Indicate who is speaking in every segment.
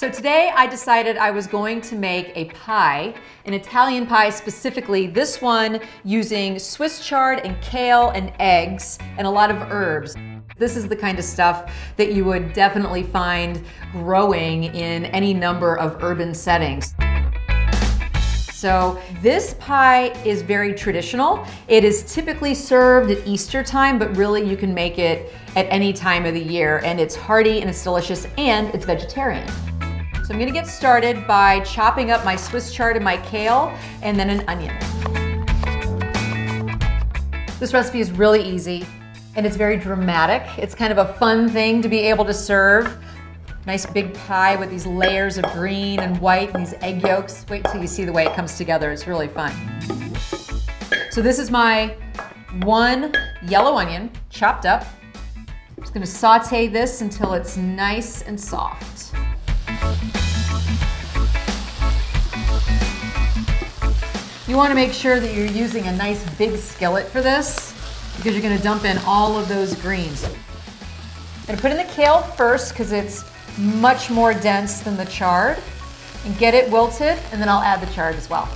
Speaker 1: So today I decided I was going to make a pie, an Italian pie specifically, this one using Swiss chard and kale and eggs and a lot of herbs. This is the kind of stuff that you would definitely find growing in any number of urban settings. So this pie is very traditional. It is typically served at Easter time, but really you can make it at any time of the year, and it's hearty and it's delicious and it's vegetarian. So I'm gonna get started by chopping up my Swiss chard and my kale and then an onion. This recipe is really easy and it's very dramatic. It's kind of a fun thing to be able to serve. Nice big pie with these layers of green and white and these egg yolks. Wait till you see the way it comes together. It's really fun. So this is my one yellow onion chopped up. I'm just gonna saute this until it's nice and soft. You wanna make sure that you're using a nice big skillet for this because you're gonna dump in all of those greens. I'm gonna put in the kale first because it's much more dense than the chard, and get it wilted, and then I'll add the chard as well.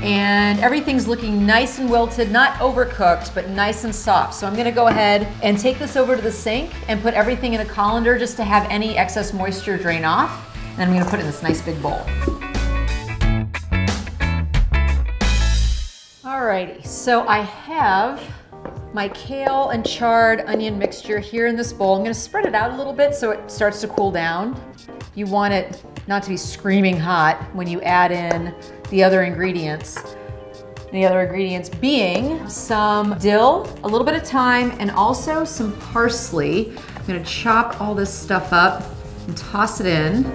Speaker 1: And everything's looking nice and wilted, not overcooked, but nice and soft. So I'm gonna go ahead and take this over to the sink and put everything in a colander just to have any excess moisture drain off. And then I'm gonna put it in this nice big bowl. Alrighty, so I have my kale and chard onion mixture here in this bowl. I'm gonna spread it out a little bit so it starts to cool down. You want it not to be screaming hot when you add in the other ingredients. The other ingredients being some dill, a little bit of thyme, and also some parsley. I'm gonna chop all this stuff up and toss it in.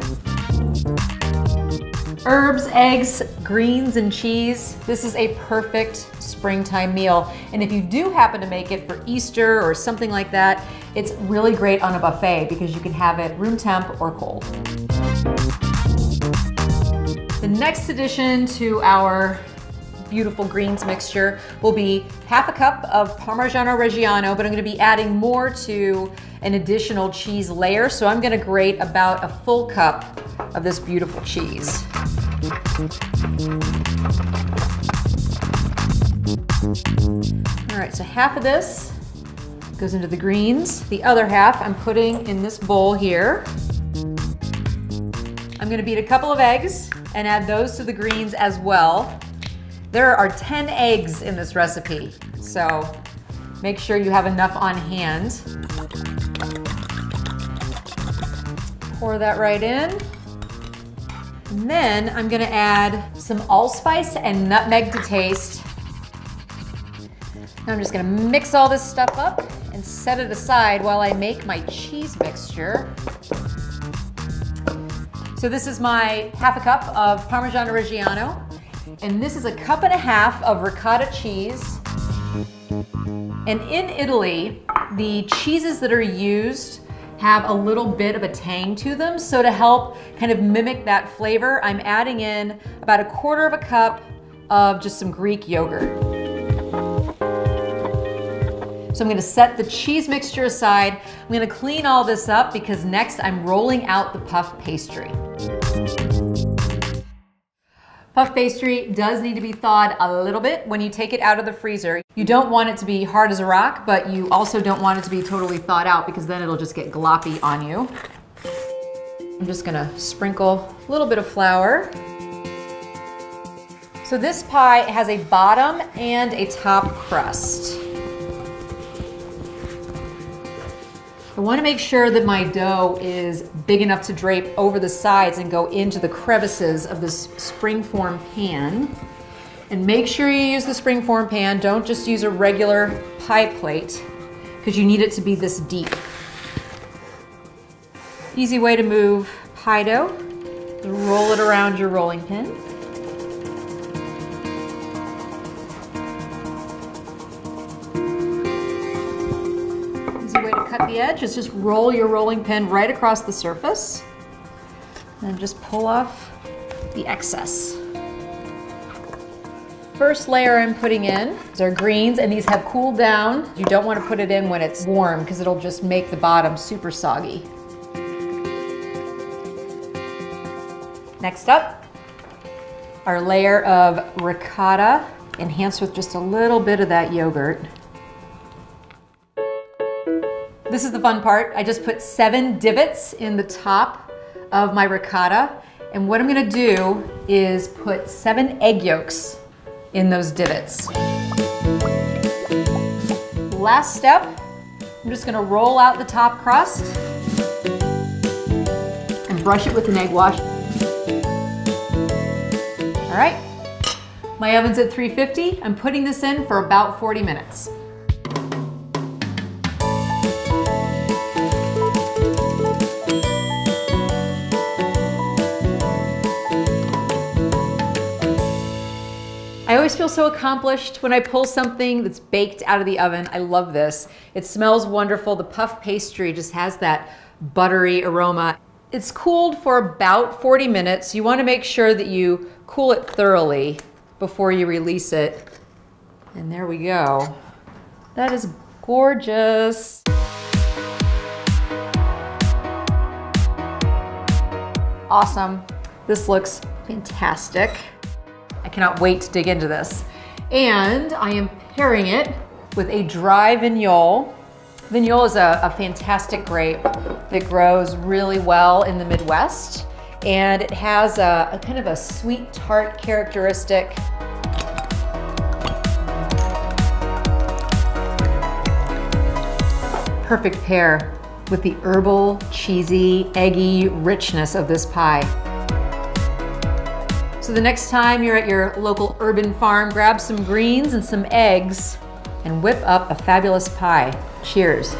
Speaker 1: Herbs, eggs, greens, and cheese. This is a perfect springtime meal. And if you do happen to make it for Easter or something like that, it's really great on a buffet because you can have it room temp or cold. The next addition to our beautiful greens mixture will be half a cup of Parmigiano Reggiano, but I'm gonna be adding more to an additional cheese layer. So I'm gonna grate about a full cup of this beautiful cheese. All right, so half of this goes into the greens. The other half I'm putting in this bowl here. I'm gonna beat a couple of eggs and add those to the greens as well. There are 10 eggs in this recipe, so make sure you have enough on hand. Pour that right in. And then I'm gonna add some allspice and nutmeg to taste. Now I'm just gonna mix all this stuff up and set it aside while I make my cheese mixture. So this is my half a cup of Parmigiano Reggiano, and this is a cup and a half of ricotta cheese. And in Italy, the cheeses that are used have a little bit of a tang to them. So to help kind of mimic that flavor, I'm adding in about a quarter of a cup of just some Greek yogurt. So I'm gonna set the cheese mixture aside. I'm gonna clean all this up because next I'm rolling out the puff pastry. Puff pastry does need to be thawed a little bit when you take it out of the freezer. You don't want it to be hard as a rock, but you also don't want it to be totally thawed out because then it'll just get gloppy on you. I'm just gonna sprinkle a little bit of flour. So this pie has a bottom and a top crust. I want to make sure that my dough is big enough to drape over the sides and go into the crevices of this springform pan. And make sure you use the springform pan. Don't just use a regular pie plate because you need it to be this deep. Easy way to move pie dough. Roll it around your rolling pin. Way to cut the edge is just roll your rolling pin right across the surface and just pull off the excess. first layer I'm putting in is our greens, and these have cooled down. You don't want to put it in when it's warm because it'll just make the bottom super soggy. Next up, our layer of ricotta, enhanced with just a little bit of that yogurt. This is the fun part. I just put 7 divots in the top of my ricotta. And what I'm gonna do is put 7 egg yolks in those divots. Last step, I'm just gonna roll out the top crust and brush it with an egg wash. All right, my oven's at 350. I'm putting this in for about 40 minutes. I always feel so accomplished when I pull something that's baked out of the oven. I love this. It smells wonderful. The puff pastry just has that buttery aroma. It's cooled for about 40 minutes. You want to make sure that you cool it thoroughly before you release it. And there we go. That is gorgeous. Awesome. This looks fantastic. I cannot wait to dig into this. And I am pairing it with a dry vignole. Vignole is a fantastic grape that grows really well in the Midwest. And it has a kind of a sweet tart characteristic. Perfect pair with the herbal, cheesy, eggy richness of this pie. So the next time you're at your local urban farm, grab some greens and some eggs and whip up a fabulous pie. Cheers.